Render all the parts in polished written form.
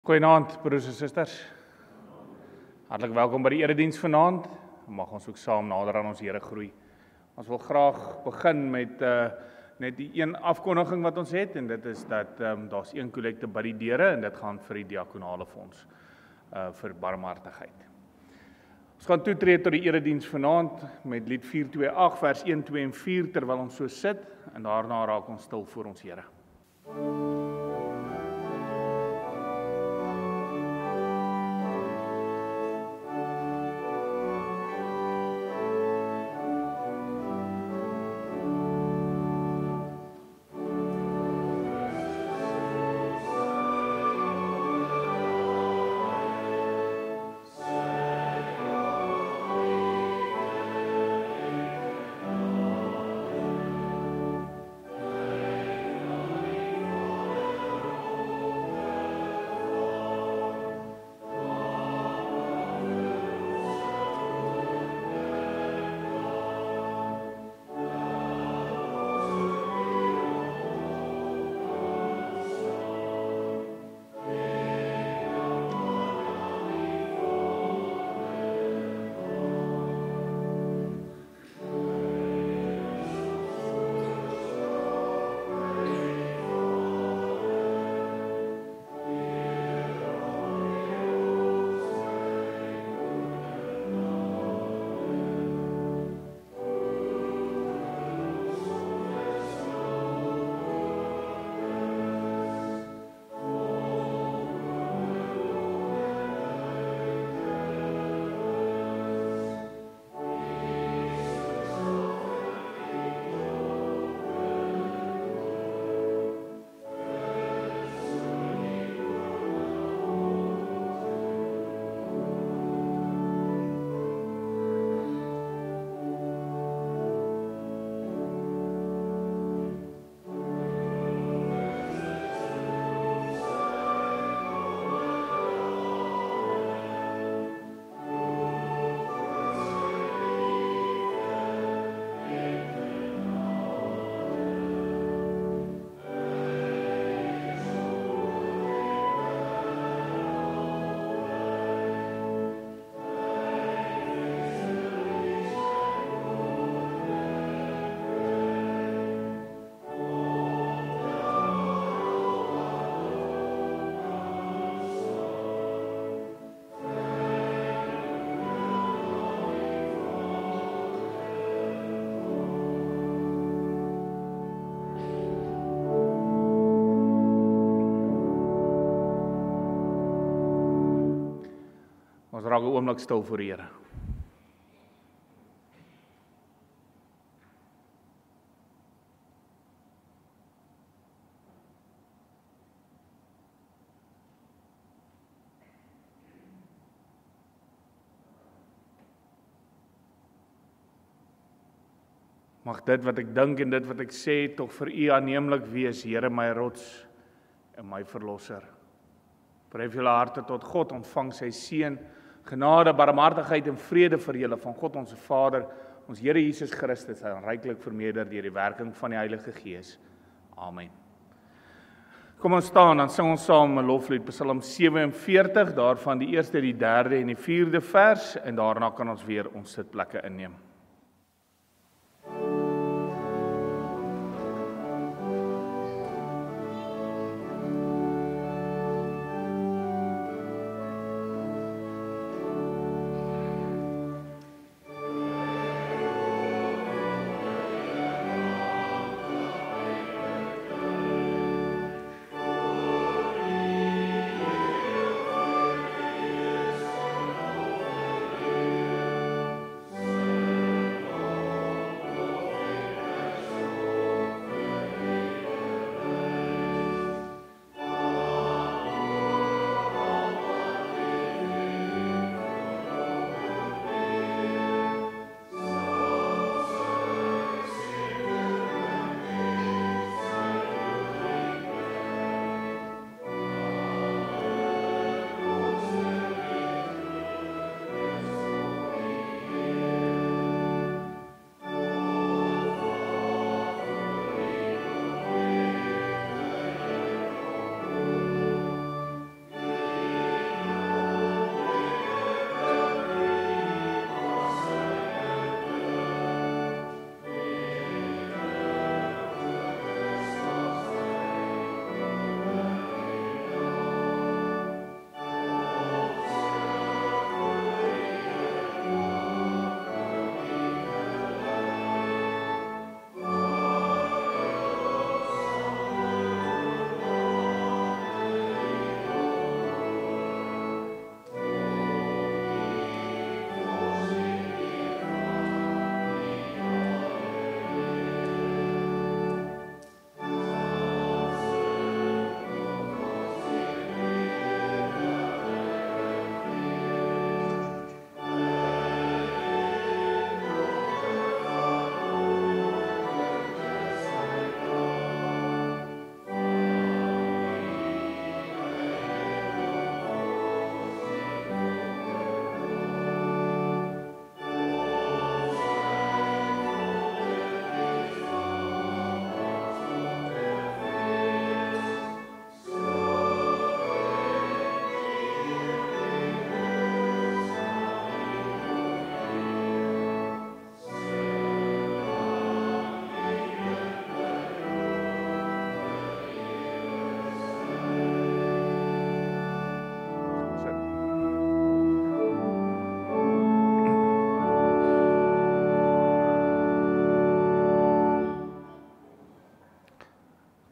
Goeienaand, broers en susters. Hartlik welkom by die erediens vanaand. Mag ons ook saam nader aan ons Here groei. Ons wil graag begin met net die een afkondiging wat ons het, en dit is dat daar's een kollekte by die deure en dit gaan vir die diakonale fonds vir barmhartigheid. Ons gaan toetree tot die erediens vanaand met lied 428 vers 1, 2 en 4 terwyl ons so sit, en daarna raak ons stil voor ons Here. Ons raak 'n oomblik stil voor die Here. Mag dit wat ek dink en dit wat ek sê tog vir U aanneemlik wees, Here my rots en my verlosser. Verhef julle harte tot God, ontvang sy seën, genade, barmhartigheid en vrede vir julle van God ons Vader, ons Here Jesus Christus, en ryklik vermeerder deur die werking van die Heilige Gees. Amen. Kom ons staan, dan sing ons saam 'n loflied, Psalm 47, daarvan die eerste, die derde en die vierde vers, en daarna kan ons weer ons sitplekke inneem. Amen.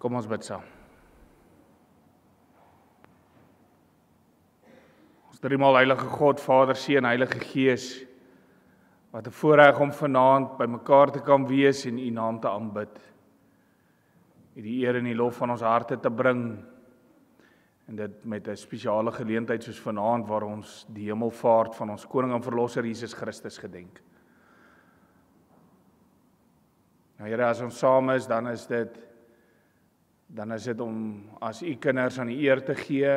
Kom ons bid saam. Ons driemaal heilige God, Vader, Seun, Heilige Gees, wat 'n voorreg om vanaand by mekaar te kan wees en U naam te aanbid. U die eer en die lof van ons harte te bring, en dit met 'n spesiale geleentheid soos vanaand waar ons die hemelvaart van ons Koning en Verlosser Jesus Christus gedenk. Nou Here, as ons saam is, dan is dit om as U kinders aan die eer te gee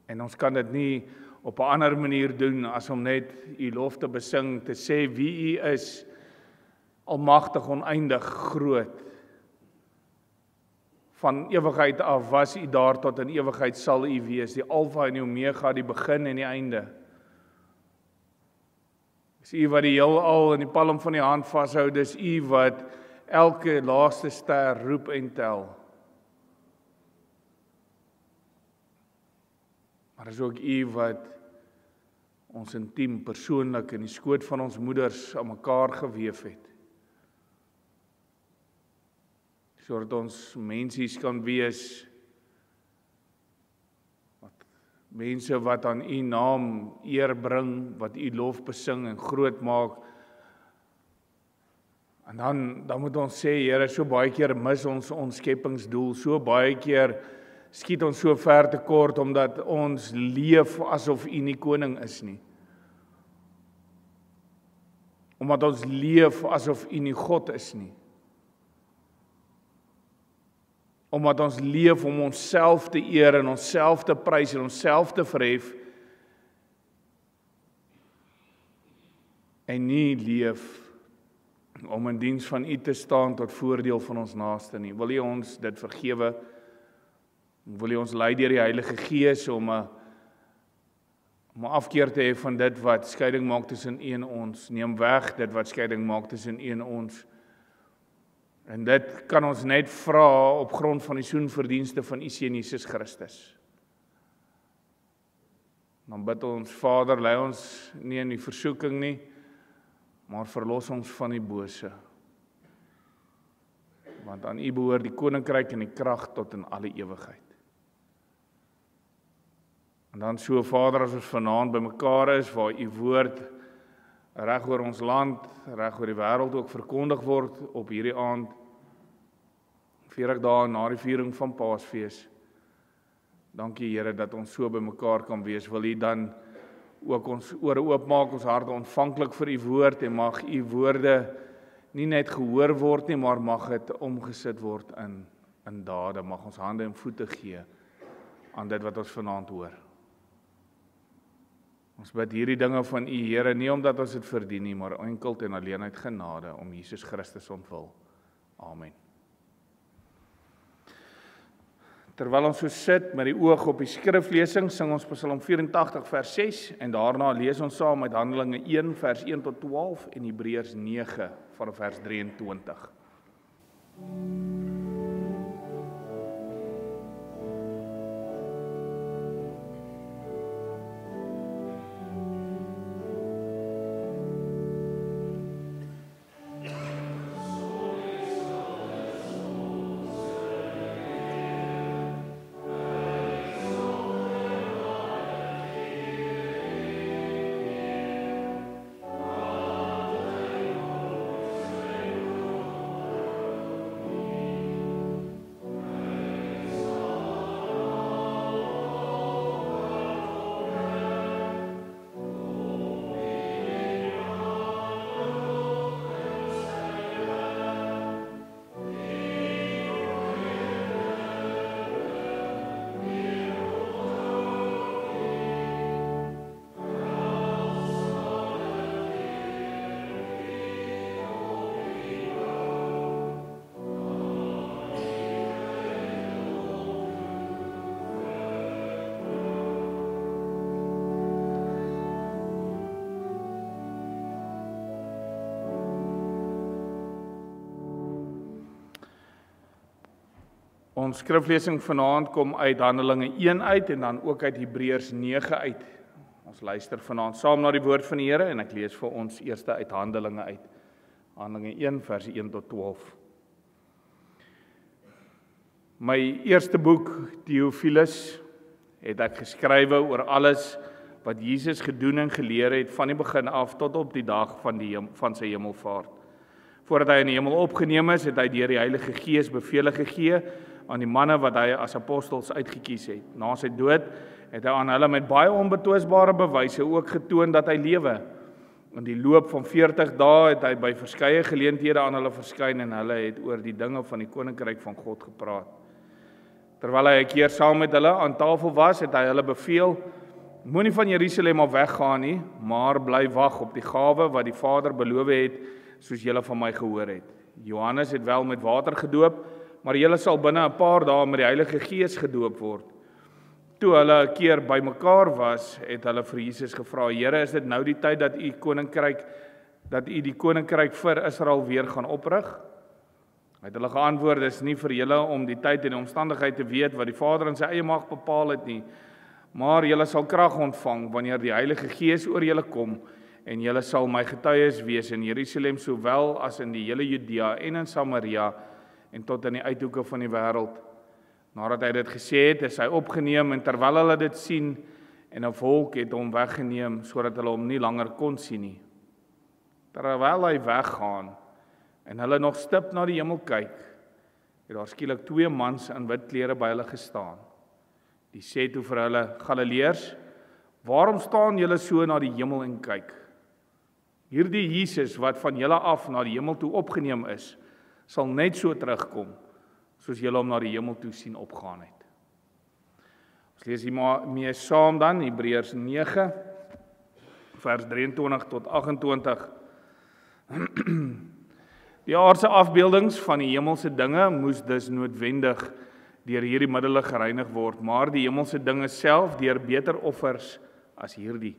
en ons kan dit nie op 'n ander manier doen as om net U lof te besing, te sê wie U is, almagtig, oneindig, groot. Van ewigheid af was U daar, tot in ewigheid sal U wees, die Alfa en die Omega, die begin en die einde. Dis U wat die heelal in die palm van die hand vashou, dis U wat elke laaste ster roep en tel. Maar is ook U wat ons intiem, persoonlik in die skoot van ons moeders aan mekaar geweef het. Sodat ons mensies kan wees, mense wat aan U naam eer bring, wat U lof besing en groot maak. En dan moet ons sê, Here, so baie keer mis ons skepingsdoel, so baie keer skiet ons so ver te kort, omdat ons leef asof U nie koning is nie. Omdat ons leef asof U nie God is nie. Omdat ons leef om onsself te eer en onsself te prys en onsself te verhef, en nie leef om in diens van U te staan tot voordeel van ons naaste nie. Wil U ons dit vergewe? Wil U ons lei deur die Heilige Gees om 'n afkeer te hê van dit wat skeiding maak tussen U en ons. Neem weg dit wat skeiding maak tussen U en ons. En dit kan ons net vra op grond van die soenverdienste van U Seun Jesus Christus. Dan bid ons, Vader, lei ons nie in die versoeking nie, maar verlos ons van die bose. Want aan U behoort die koninkryk en die krag tot in alle ewigheid. En dan so, Vader, as ons vanaand by mekaar is, waar U woord reg oor ons land, reg oor die wêreld ook verkondig word op hierdie aand, 40 dae na die viering van Paasfees. Dankie, Here, dat ons so by mekaar kan wees. Wil U dan ook ons ore oopmaak, ons harte ontvanklik vir U woord, en mag U woorde nie net gehoor word nie, maar mag dit omgesit word in dade. Mag ons hande en voete gee aan dit wat ons vanaand hoor. Ons bid hierdie dinge van U, Here, nie omdat ons dit verdien nie, maar enkel en alleen uit genade om Jesus Christus ontwil. Amen. Terwyl ons so sit met die oog op die skriflesing, sing ons Psalm 84 vers 6 en daarna lees ons saam met Handelinge 1 vers 1 tot 12 en Hebreërs 9 van vers 23. Ons skriflesing vanaand kom uit Handelinge 1 uit en dan ook uit Hebreërs 9 uit. Ons luister vanaand saam na die woord van die Here en ek lees vir ons eerste uit Handelinge uit. Handelinge 1 vers 1 tot 12. My eerste boek, Theophilus, het ek geskrywe oor alles wat Jesus gedoen en geleer het van die begin af tot op die dag van sy hemelvaart. Voordat hy in die hemel opgeneem is, het hy deur die Heilige Gees bevele gegee aan die manne wat hy as apostels uitgekies het. Na sy dood het hy aan hulle met baie onbetwisbare bewyse ook getoon dat hy lewe. In die loop van 40 dae het hy by verskeie geleenthede aan hulle verskyn en hulle het oor die dinge van die koninkryk van God gepraat. Terwyl hy 'n keer saam met hulle aan tafel was, het hy hulle beveel: moenie van Jerusalem af weggaan nie, maar bly wag op die gawe wat die Vader beloof het, soos julle van my gehoor het. Johannes het wel met water gedoop, maar julle sal binne 'n paar dae met die Heilige Gees gedoop word. Toe hulle 'n keer bymekaar was, het hulle vir Jesus gevra: Here, is dit nou die tyd dat u die koninkryk vir Israel weer gaan oprig? Hy het hulle geantwoord: dis nie vir julle om die tyd en die omstandigheid te weet wat die Vader in sy eie mag bepaal het nie, maar julle sal krag ontvang wanneer die Heilige Gees oor julle kom, en julle sal my getuies wees in Jerusalem sowel as in die hele Judea en in Samaria en tot in die uithoeke van die wêreld. Nadat hy dit gesê het, is hy opgeneem, en terwyl hulle dit sien, en 'n wolk het hom weggeneem sodat hulle hom nie langer kon sien nie. Terwyl hy weggaan en hulle nog stip na die hemel kyk, het daar skielik 2 mans in wit klere by hulle gestaan. Die sê toe vir hulle: Galileërs, waarom staan julle so na die hemel en kyk? Hierdie Jesus wat van julle af na die hemel toe opgeneem is, sal net so terugkom, soos julle hom na die hemel toe sien opgaan het. Ons lees hiermee saam dan, Hebreërs 9, vers 23 tot 28. Die aardse afbeeldings van die hemelse dinge moes dus noodwendig deur hierdie middele gereinig word, maar die hemelse dinge self deur beter offers as hierdie.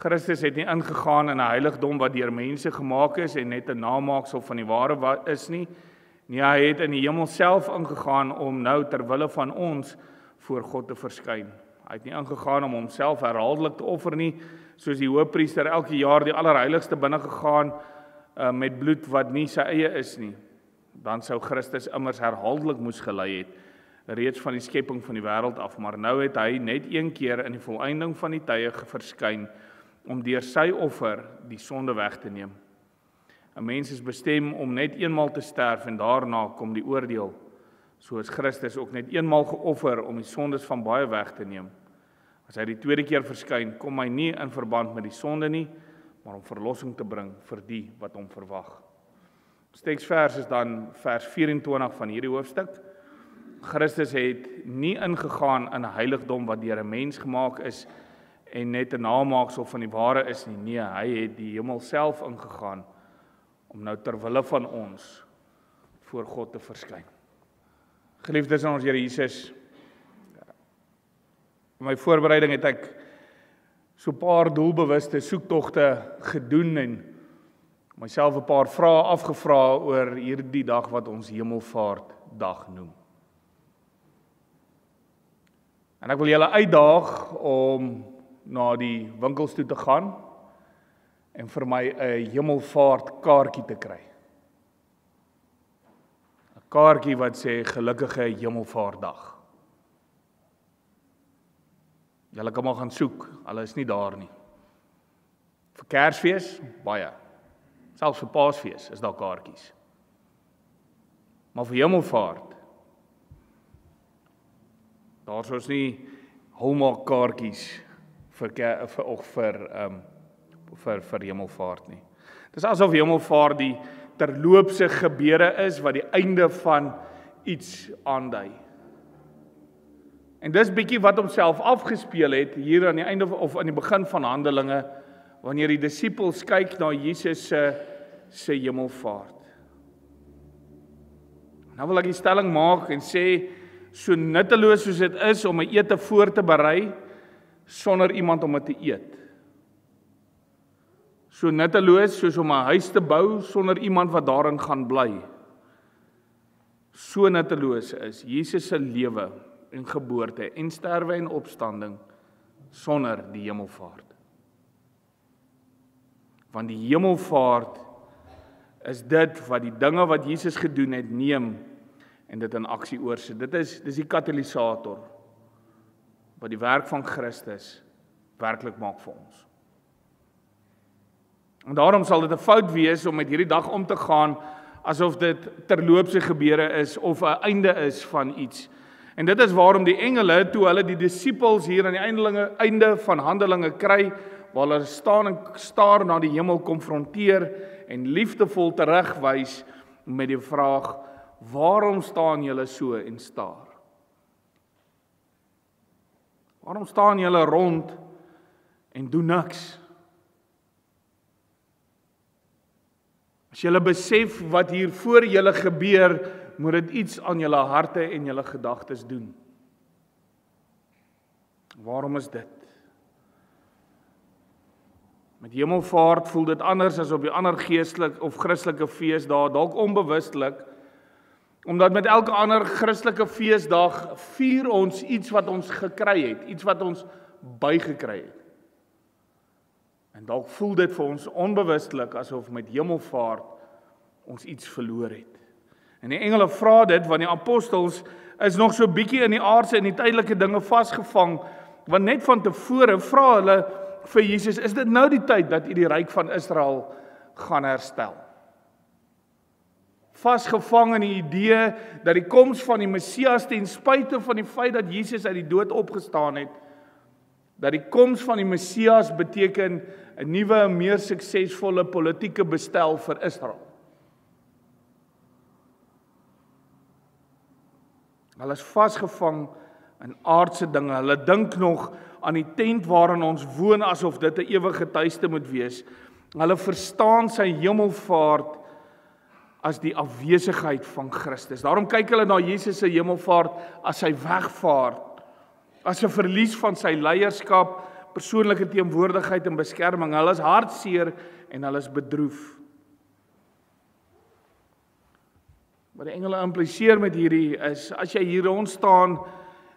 Christus het nie ingegaan in 'n heiligdom wat deur mense gemaak is en net 'n namaaksel van die ware wat is nie. Nee, hy het in die hemel self ingegaan om nou ter wille van ons voor God te verskyn. Hy het nie ingegaan om homself herhaaldelik te offer nie, soos die hoëpriester elke jaar die allerheiligste binne gegaan met bloed wat nie sy eie is nie. Dan sou Christus immers herhaaldelik moes gelei het, reeds van die skepping van die wêreld af, maar nou het hy net een keer in die volëinding van die tye verskyn om deur sy offer die sonde weg te neem. 'n Mens is bestem om net eenmaal te sterf en daarna kom die oordeel. So is Christus ook net eenmaal geoffer om die sondes van baie weg te neem. As hy die tweede keer verskyn, kom hy nie in verband met die sonde nie, maar om verlossing te bring vir die wat hom verwag. Ons teksvers is dan vers 24 van hierdie hoofstuk. Christus het nie ingegaan in 'n heiligdom wat deur 'n mens gemaak is en net 'n namaaksel van die ware is nie. Nee, hy het die hemel self ingegaan om nou ter wille van ons voor God te verskyn. Geliefdes in ons Here Jesus, in my voorbereiding het ek so 'n paar doelbewuste soektogte gedoen en myself 'n paar vrae afgevra oor hierdie dag wat ons Hemelvaartdag noem. En ek wil julle uitdaag om na die winkels toe te gaan en vir my 'n hemelvaartkaartjie te kry. 'n Kaartjie wat sê gelukkige Hemelvaartdag. Julle kan maar gaan soek, hulle is nie daar nie. Vir Kersfees, baie. Selfs vir Paasfees is daar kaartjies. Maar vir Hemelvaart, daar is nie Hallmark kaartjies vir Hemelvaart nie. Dit is asof Hemelvaart die terloopse gebeure is wat die einde van iets aandui. En dis bietjie wat homself afgespeel het hier aan die einde of aan die begin van Handelinge, wanneer die disippels kyk na Jesus se hemelvaart. Nou wil ek die stelling maak en sê, so nutteloos soos dit is om 'n ete voor te berei sonder iemand om dit te eet. So nutteloos soos om 'n huis te bou sonder iemand wat daarin gaan bly. So nutteloos is Jesus se lewe en geboorte en sterwe en opstanding sonder die hemelvaart. Want die hemelvaart is dit wat die dinge wat Jesus gedoen het neem en dit in aksie oorsit. Dis die katalisator wat die werk van Christus werklik maak vir ons. En daarom sal dit 'n fout wees om met hierdie dag om te gaan asof dit terloopse gebeure is of 'n einde is van iets. En dit is waarom die engele, toe hulle die disippels hier aan die einde van Handelinge kry, waar hulle staan en staar na die hemel, konfronteer en liefdevol terugwys met die vraag: waarom staan julle so en staar? Waarom staan julle rond en doen niks? As julle besef wat hier voor julle gebeur, moet dit iets aan julle harte en julle gedagtes doen. Waarom is dit? Met Hemelvaart voel dit anders as op die ander geestelike of Christelike feesdae, dalk onbewustelik, omdat met elke ander Christelike feesdag vier ons iets wat ons gekry het, iets wat ons bygekry het. En dalk voel dit vir ons onbewustelik asof met Hemelvaart ons iets verloor het. En die engele vra dit, want die apostels is nog so bietjie in die aardse en die tydelike dinge vasgevang, want net van tevore vra hulle vir Jesus: is dit nou die tyd dat u die ryk van Israel gaan herstel? Vasgevang in die idee dat die koms van die Messias, ten spyte van die feit dat Jesus uit die dood opgestaan het, dat die koms van die Messias beteken 'n nuwe, meer suksesvolle politieke bestel vir Israel. Hulle is vasgevang in aardse dinge. Hulle dink nog aan die tent waarin ons woon asof dit 'n ewige tuiste moet wees. Hulle verstaan sy hemelvaart as die afwesigheid van Christus. Daarom kyk hulle na Jesus se hemelvaart as sy wegvaart, as 'n verlies van sy leierskap, persoonlike teenwoordigheid en beskerming. Hulle is hartseer en hulle is bedroef. Wat die engele impliseer met hierdie is, as jy hier rond staan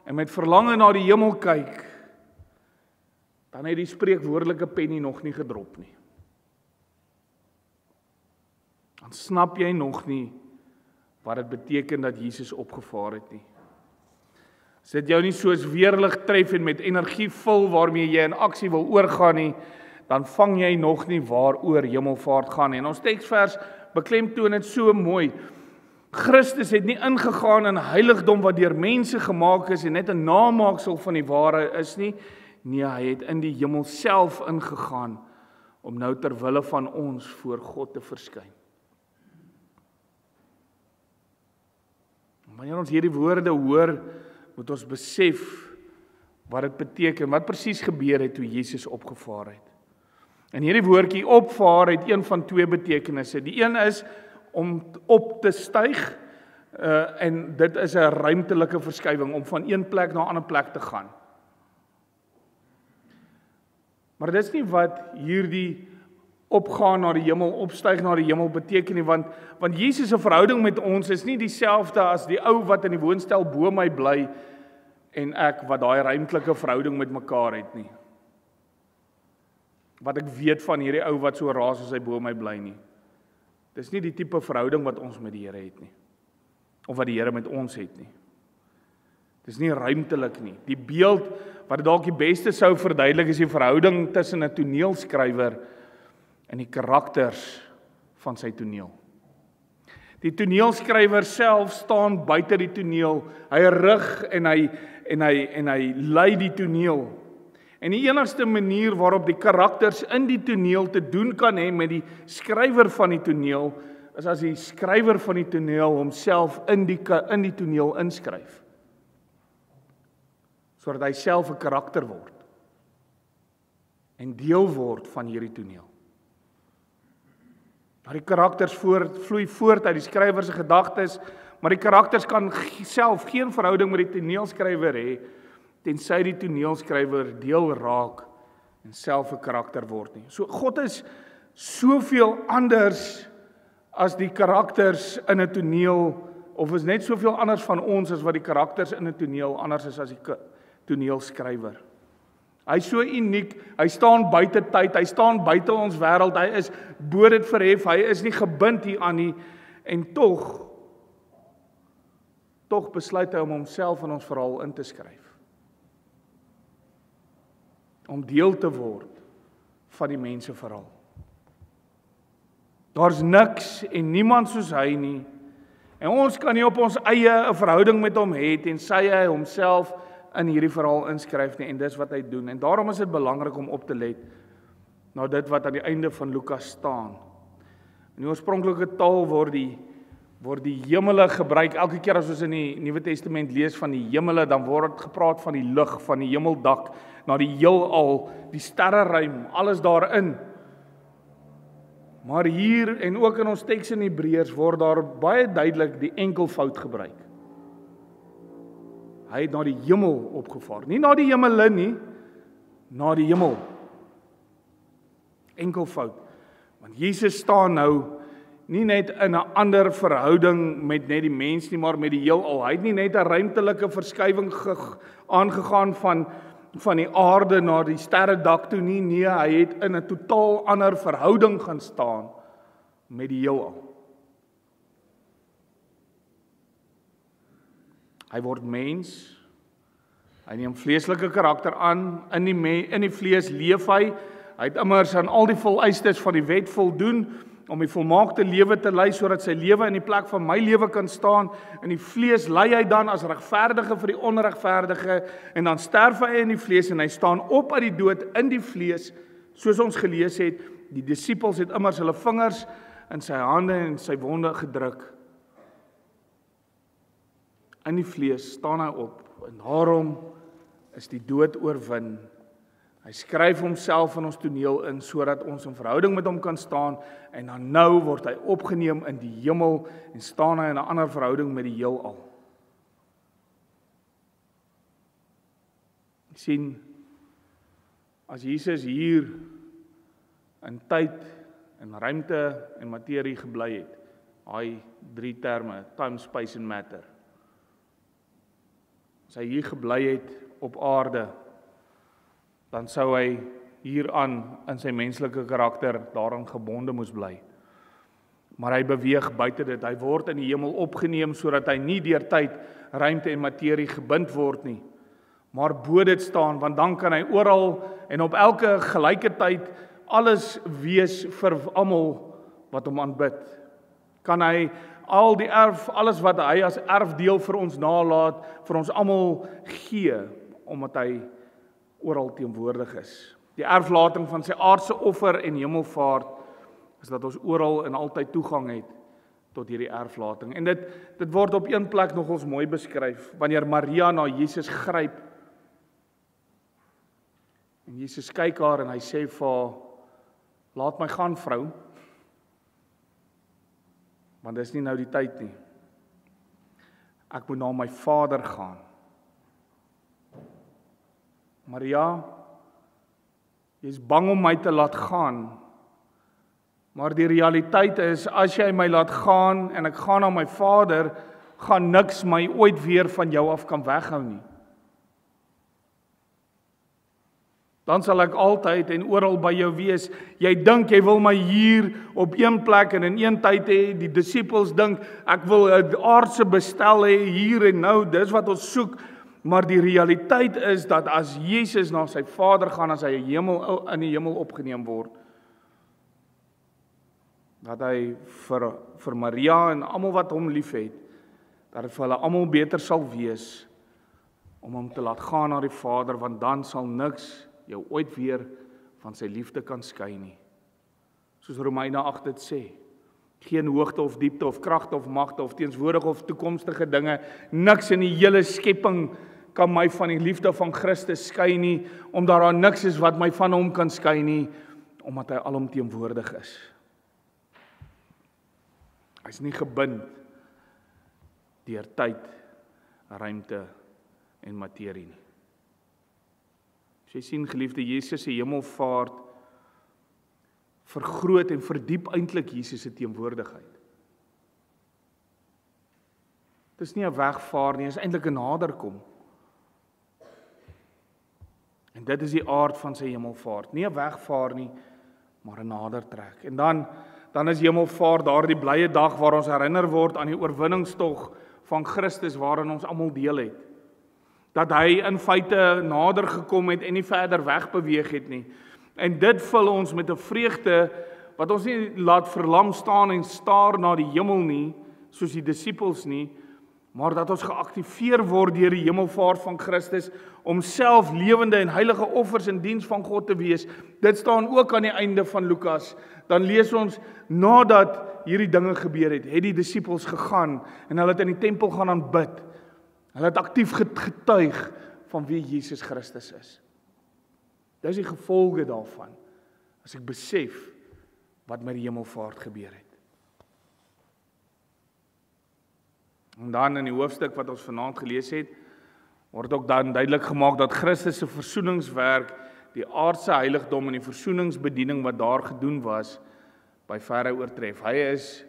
en met verlange na die hemel kyk, dan het die spreekwoordelike pennie nog nie gedrop nie. Dan snap jy nog nie wat dit beteken dat Jesus opgevaar het nie. As dit jou nie soos weerlig tref en met energie vul waarmee jy in aksie wil oorgaan nie, dan vang jy nog nie waaroor hemelvaart gaan nie. En ons teksvers beklemtoon dit so mooi. Christus het nie ingegaan in heiligdom wat deur mense gemaak is en net 'n namaaksel van die ware is nie. Nee, hy het in die hemel self ingegaan om nou ter wille van ons voor God te verskyn. Wanneer ons hierdie woorde hoor, moet ons besef wat dit beteken, wat presies gebeur het toe Jesus opgevaar het. En hierdie woordjie opvaar het een van twee betekenisse. Die een is om op te styg, en dit is 'n ruimtelike verskywing, om van een plek na 'n ander plek te gaan. Maar dit is nie wat hierdie opgaan na die hemel, opstyg na die hemel beteken nie, want Jesus se verhouding met ons is nie dieselfde as die ou wat in die woonstel bo my bly en ek wat daai ruimtelike verhouding met mekaar het nie. Wat ek weet van hierdie ou wat so raas as hy bo my bly nie. Dis nie die tipe verhouding wat ons met die Here het nie, of wat die Here met ons het nie. Dis nie ruimtelik nie. Die beeld wat dalk die beste sou verduidelik is die verhouding tussen 'n toneelskrywer en die karakters van sy toneel. Die toneelskrywer self staan buite die toneel. Hy rig en hy lei die toneel. En die enigste manier waarop die karakters in die toneel te doen kan hê met die skrywer van die toneel, is as die skrywer van die toneel homself in die toneel inskryf. Sodat hy self 'n karakter word en deel word van hierdie toneel. Maar die karakters vloei voort uit die skrywer se gedagtes, maar die karakters kan self geen verhouding met die toneelskrywer hê, tensy die toneelskrywer deel raak en self 'n karakter word nie. So God is soveel anders as die karakters in 'n toneel, of is net soveel anders van ons as wat die karakters in 'n toneel anders is as die toneelskrywer. Hy is so uniek, hy staan buite tyd, hy staan buite ons wêreld, hy is bo dit verhef, hy is nie gebind hieraan nie, en tog Tog besluit hy om homself in ons verhaal in te skryf. Om deel te word van die mense verhaal. Daar's niks en niemand soos hy nie. En ons kan nie op ons eie 'n verhouding met hom hê tensy hy homself in hierdie verhaal inskryf nie, en dis wat hy doen. En daarom is dit belangrik om op te let na dit wat aan die einde van Lukas staan. In die oorspronklike taal word die hemele gebruik. Elke keer as ons in die Nuwe Testament lees van die hemele, dan word gepraat van die lig, van die hemeldak, na die heelal, die sterreruim, alles daarin. Maar hier en ook in ons teks in Hebreërs word daar baie duidelik die enkelvoud gebruik. Hy het na die hemel opgevaar. Nie na die hemele nie, na die hemel. Enkelvoud. Want Jesus staan nou nie net in 'n ander verhouding met net die mens nie, maar met die heelal. Hy het nie net 'n ruimtelike verskywing aangegaan van die aarde na die sterredak toe nie. Nee, hy het in 'n totaal ander verhouding gaan staan met die heelal. Hy word mens. Hy neem vleeslike karakter aan. In die vlees leef hy. Hy het immers aan al die vereistes van die wet voldoen om die volmaakte lewe te lei sodat sy lewe in die plek van my lewe kan staan. In die vlees ly hy dan as regverdige vir die onregverdige en dan sterf hy in die vlees en hy staan op uit die dood in die vlees, soos ons gelees het. Die disippels het immers hulle vingers in sy hande en sy wonde gedruk. In die vlees staan hy op en daarom is die dood oorwin. Hy skryf homself in ons toneel in sodat ons in verhouding met hom kan staan en dan nou word hy opgeneem in die hemel en staan hy in 'n ander verhouding met die heelal. Sien, as Jesus hier in tyd en ruimte en materie gebly het, daai 3 terme, time, space and matter. As hy hier gebly het op aarde, dan sou hy hieraan in sy menslike karakter daaraan gebonde moes bly. Maar hy beweeg buite dit. Hy word in die hemel opgeneem sodat hy nie deur tyd, ruimte en materie gebind word nie, maar bo dit staan, want dan kan hy oral en op elke gelyke tyd alles wees vir almal wat hom aanbid. Kan hy al die alles wat hy as erfdeel vir ons nalaat, vir ons almal gee, omdat hy oral teenwoordig is. Die erflating van sy aardse offer en hemelvaart is dat ons oral en altyd toegang het tot hierdie erflating. En dit word op een plek nogals mooi beskryf, wanneer Maria na Jesus gryp. En Jesus kyk haar en hy sê vir haar, laat my gaan, vrou, want dis nie nou die tyd nie. Ek moet na my Vader gaan. Maria, jy's bang om my te laat gaan, maar die realiteit is, as jy my laat gaan en ek gaan na my Vader, gaan niks my ooit weer van jou af kan weghou nie. Dan sal ek altyd en oral by jou wees. Jy dink jy wil my hier op een plek en in een tyd hê, die disippels dink, ek wil 'n aardse bestel hê hier en nou, dis wat ons soek. Maar die realiteit is dat as Jesus na sy Vader gaan, as hy in die hemel opgeneem word, dat hy vir Maria en almal wat hom liefhet, dat dit vir hulle almal beter sal wees om hom te laat gaan na die Vader, want dan sal niks jou ooit weer van sy liefde kan skei nie. Soos Romeine 8 dit sê. Geen hoogte of diepte of kragte of magte of teenswoordige of toekomstige dinge, niks in die hele skepping kan my van die liefde van Christus skei nie, omdat daar niks is wat my van hom kan skei nie, omdat hy alomteenwoordig is. Hy is nie gebind deur tyd, ruimte en materie nie. As jy sien, geliefde, Jesus se hemelvaart vergroot en verdiep eintlik Jesus se teenwoordigheid. Dit is nie 'n wegvaar nie, dit is eintlik 'n naderkom. En dit is die aard van sy hemelvaart. Nie 'n wegvaar nie, maar 'n nadertrek. En dan is hemelvaart daardie blye dag waar ons herinner word aan die oorwinningstog van Christus waarin ons almal deel het. Dat hy in feite nader gekom het en nie verder wegbeweeg het nie. En dit vul ons met 'n vreugde wat ons nie laat verlam staan en staar na die hemel nie, soos die disippels nie, maar dat ons geaktiveer word deur die hemelvaart van Christus om self lewende en heilige offers in diens van God te wees. Dit staan ook aan die einde van Lukas. Dan lees ons, nadat hierdie dinge gebeur het die disippels gegaan en hulle het in die tempel gaan aanbid. Hulle het aktief getuig van wie Jesus Christus is. Dis die gevolge daarvan, as ek besef wat met die hemelvaart gebeur het. En dan in die hoofstuk wat ons vanaand gelees het, word ook dan duidelik gemaak dat Christus se versoeningswerk, die aardse heiligdom en die versoeningsbediening wat daar gedoen was, by verre oortref. Hy is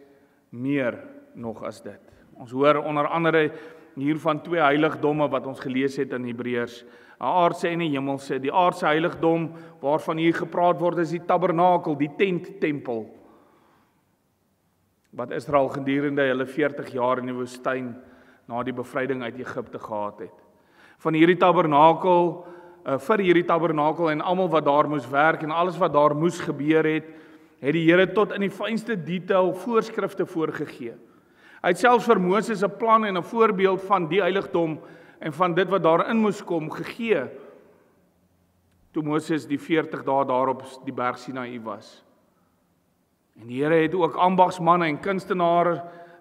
meer nog as dit. Ons hoor onder andere hiervan 2 heiligdomme wat ons gelees het in Hebreërs, 'n aardse en 'n hemelse. Die aardse heiligdom waarvan hier gepraat word is die tabernakel, die tenttempel, wat Israel gedurende hulle 40 jaar in die woestyn na die bevryding uit Egipte gehad het. Van hierdie tabernakel, vir hierdie tabernakel en almal wat daar moes werk en alles wat daar moes gebeur het die Here tot in die fynste detail voorskrifte voorgegee. Hy het selfs vir Moses 'n plan en 'n voorbeeld van die heiligdom en van dit wat daarin moes kom gegee, toe Moses die 40 dae daar op die berg Sinaï was. En die Here het ook ambagsmanne en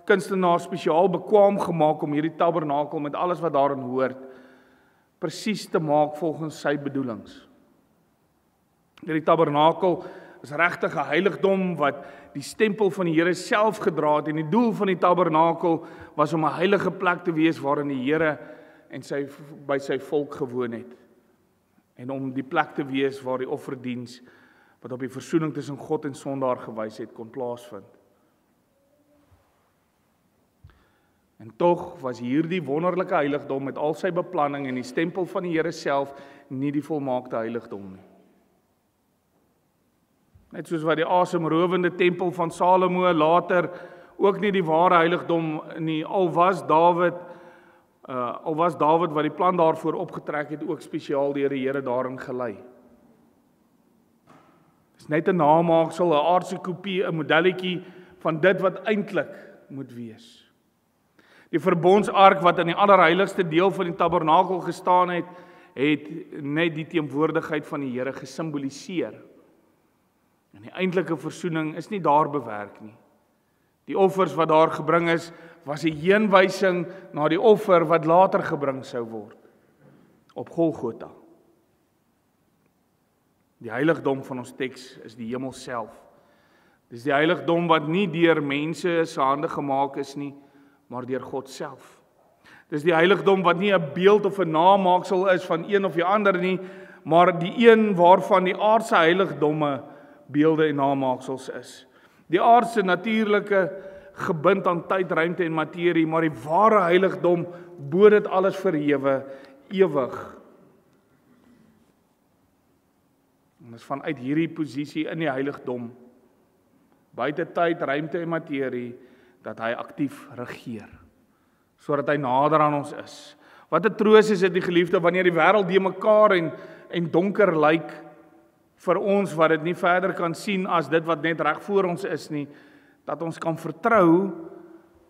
kunstenaars spesiaal bekwaam gemaak om hierdie tabernakel met alles wat daarin hoort, presies te maak volgens sy bedoelings. Hierdie tabernakel is regtig 'n heiligdom wat die stempel van die Here self gedra het, en die doel van die tabernakel was om 'n heilige plek te wees waarin die Here en by sy volk gewoon het, en om die plek te wees waar die offerdiens wat op die versoening tussen God en sondaar gewys het, kon plaasvind. En tog was hierdie wonderlike heiligdom met al sy beplanning en die stempel van die Here self nie die volmaakte heiligdom nie. Net soos wat die asemrowende tempel van Salomo later ook nie die ware heiligdom nie, al was Dawid wat die plan daarvoor opgetrek het, ook spesiaal deur die Here daarin gelei. Dit is net 'n namaaksel, 'n aardse kopie, 'n modelletjie van dit wat eintlik moet wees. Die verbondsark wat in die allerheiligste deel van die tabernakel gestaan het, het net die teenwoordigheid van die Here gesimboliseer. En die eintlike versoening is nie daar bewerk nie. Die offers wat daar gebring is, was 'n heenwysing na die offer wat later gebring sou word op Golgotha. Die heiligdom van ons teks is die hemel self. Dis die heiligdom wat nie deur mense se hande gemaak is nie, maar deur God self. Dis die heiligdom wat nie 'n beeld of 'n namaaksel is van een of die ander nie, maar die een waarvan die aardse heiligdomme beelde en namaaksels is. Die aardse natuurlike gebind aan tyd, ruimte en materie, maar die ware heiligdom bo dit alles verhewe, ewig. En dis vanuit hierdie posisie in die heiligdom, buite tyd, ruimte en materie, dat hy aktief regeer, sodat hy nader aan ons is. Wat 'n troos is dit, die geliefde, wanneer die wêreld de mekaar en donker lyk vir ons wat dit nie verder kan sien as dit wat net reg voor ons is nie, dat ons kan vertrou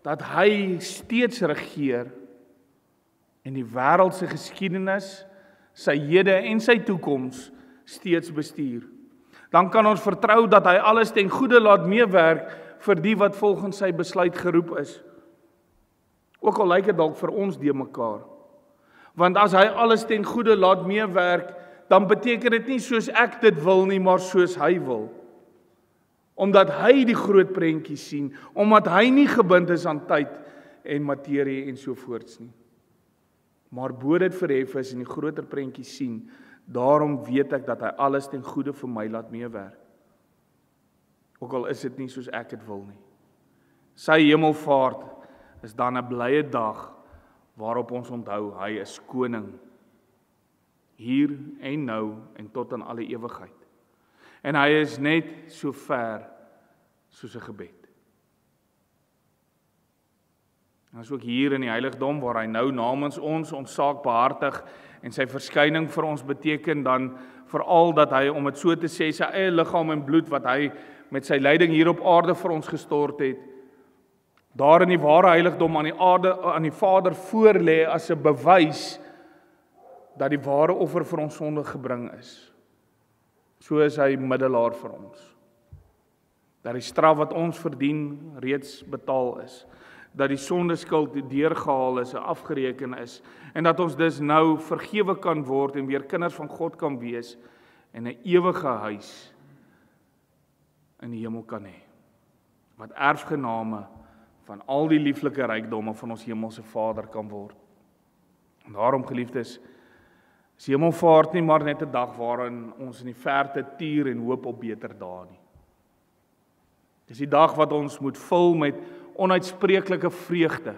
dat hy steeds regeer en die wêreld se geskiedenis, sy hede en sy toekoms steeds bestuur. Dan kan ons vertrou dat hy alles ten goeie laat meewerk vir die wat volgens sy besluit geroep is. Ook al lyk dit dalk vir ons de mekaar. Want as hy alles ten goeie laat meewerk, dan beteken dit nie soos ek dit wil nie, maar soos hy wil. Omdat hy die groot prentjie sien, omdat hy nie gebind is aan tyd en materie en so voorts nie. Maar bo dit verhef is en die groter prentjie sien, daarom weet ek dat hy alles ten goeie vir my laat meewerk. Ook al is dit nie soos ek dit wil nie. Sy hemelvaart is dan 'n blye dag waarop ons onthou hy is koning. Hier en nou en tot in alle ewigheid. En hy is net so ver soos 'n gebed. En is ook hier in die heiligdom waar hy nou namens ons saak behartig en sy verskyning vir ons beteken dan veral dat hy, om dit so te sê, sy eie liggaam en bloed wat hy met sy lyding hier op aarde vir ons gestort het, daar in die ware heiligdom aan die Vader voorlê as 'n bewys dat die ware offer vir ons sonde gebring is. So is hy middelaar vir ons. Dat die straf wat ons verdien reeds betaal is. Dat die sondeskuld deurgehaal is en afgereken is. En dat ons dus nou vergewe kan word en weer kinders van God kan wees en 'n ewige huis in die hemel kan hê. Wat erfgename van al die lieflike rykdomme van ons hemelse Vader kan word. En daarom, geliefdes, is Hemelvaart nie maar net 'n dag waarin ons in die verte tuur en hoop op beter dae nie. Dis die dag wat ons moet vul met onuitspreeklike vreugde,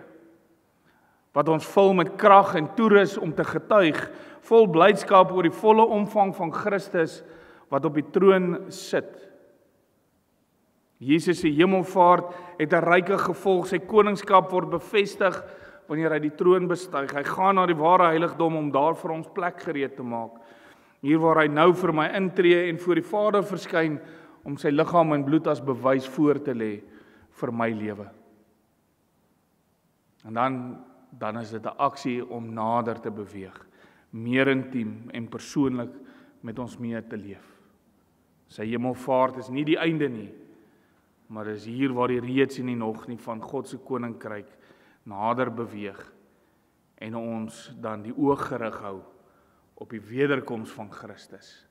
wat ons vul met krag en toerus om te getuig, vol blydskap oor die volle omvang van Christus wat op die troon sit. Jesus se hemelvaart het 'n ryke gevolg, sy koningskap word bevestig wanneer hy die troon bestyg. Hy gaan na die ware heiligdom om daar vir ons plek gereed te maak. Hier waar hy nou vir my intree en voor die Vader verskyn om sy liggaam en bloed as bewys voor te lê vir my lewe. En dan is dit 'n aksie om nader te beweeg, meer intiem en persoonlik met ons mee te leef. Sy hemelvaart is nie die einde nie, maar dis hier waar die reeds en die nog nie van God se koninkryk nader beweeg en ons dan die oog gerig hou op die wederkoms van Christus.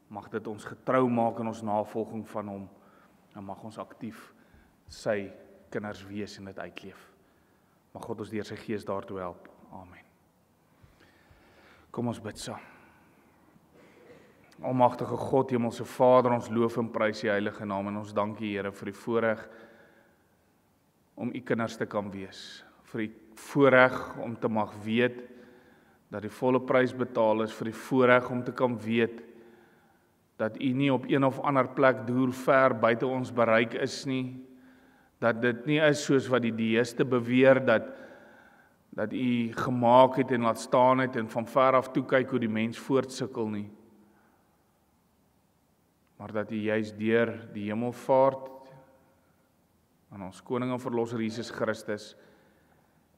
Mag dit ons getrou maak in ons navolging van hom en mag ons aktief sy kinders wees en dit uitleef. Mag God ons deur sy Gees daartoe help. Amen. Kom ons bid saam. Almagtige God, Hemelse Vader, ons loof en prys U heilige naam en ons dank U, Here, vir die voorreg om U kinders te kan wees. Vir die voorreg om te mag weet dat die volle prys betaal is, vir die voorreg om te kan weet dat U nie op een of ander plek deur ver buite ons bereik is nie, dat dit nie is soos wat die deïste beweer dat U gemaak het en laat staan het en van ver af toe kyk hoe die mens voortsukkel nie, maar dat U juis deur die hemelvaart aan ons koning en verlosser Jesus Christus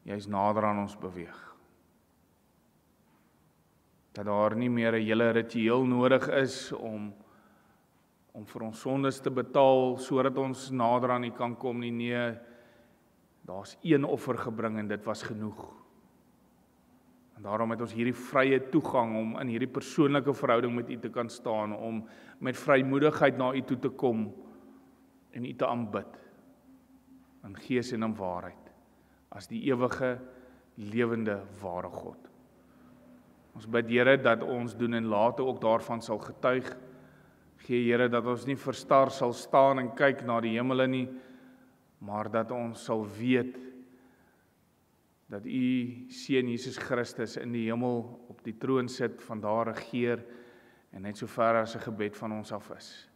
juis nader aan ons beweeg. Dat daar nie meer 'n hele ritueel nodig is om vir ons sondes te betaal sodat ons nader aan U kan kom nie. Nee, daar's een offer gebring en dit was genoeg. En daarom het ons hierdie vrye toegang om in hierdie persoonlike verhouding met U te kan staan, om met vrymoedigheid na U toe te kom en U te aanbid in gees en in waarheid as die ewige, lewende, ware God. Ons bid, Here, dat ons doen en late ook daarvan sal getuig. Gee, Here, dat ons nie verstar sal staan en kyk na die hemele nie, maar dat ons sal weet dat U Seun Jesus Christus in die hemel op die troon sit, van daar regeer en net so ver as 'n gebed van ons af is.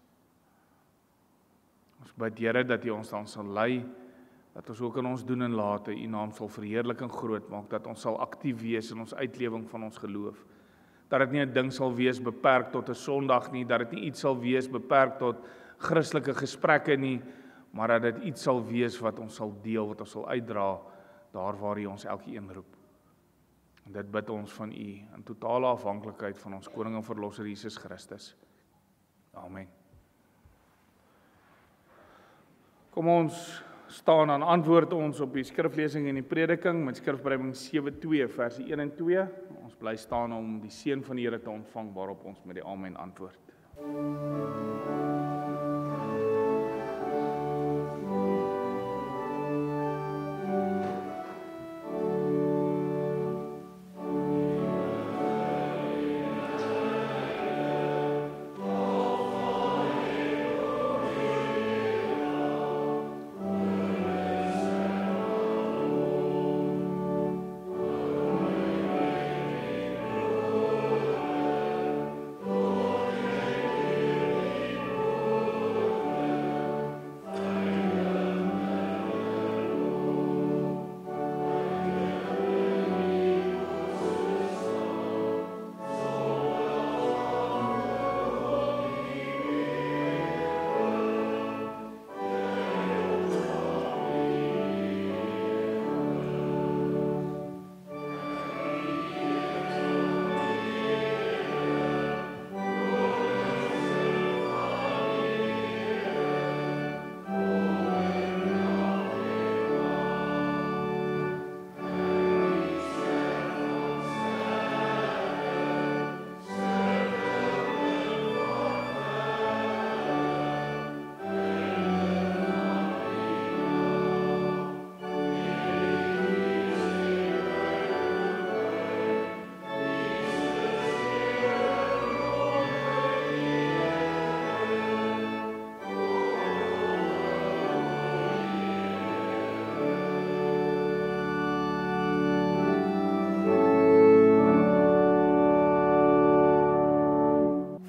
Ons bid, Here, dat U ons dan sal lei, dat ons ook in ons doen en late U naam sal verheerlik en groot maak, dat ons sal aktief wees in ons uitlewing van ons geloof. Dat dit nie 'n ding sal wees beperk tot 'n Sondag nie, dat dit nie iets sal wees beperk tot Christelike gesprekke nie, maar dat dit iets sal wees wat ons sal deel, wat ons sal uitdra, daar waar U ons elkeen roep. En dit bid ons van U, in totale afhanklikheid van ons koning en verlosser Jesus Christus. Amen. Kom ons staan aan antwoord ons op die skriflesing en die prediking met skrifbreiding 7:2 verse 1 en 2. Ons bly staan om die seën van die Here te ontvang, waarop ons met die amen antwoord.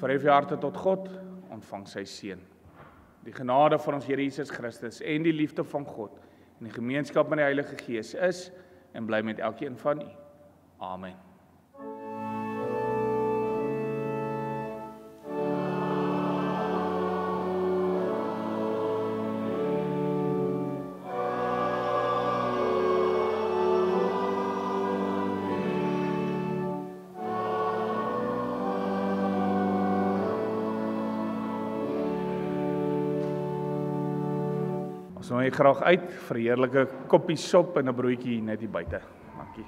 Verhef jou harte tot God, ontvang sy seën. Die genade van ons Here Jesus Christus en die liefde van God en die gemeenskap met die Heilige Gees is en bly met elkeen van u. Amen. Ons nooi graag uit vir 'n heerlike koppie sop en 'n broodjie net hier buite. Dankie.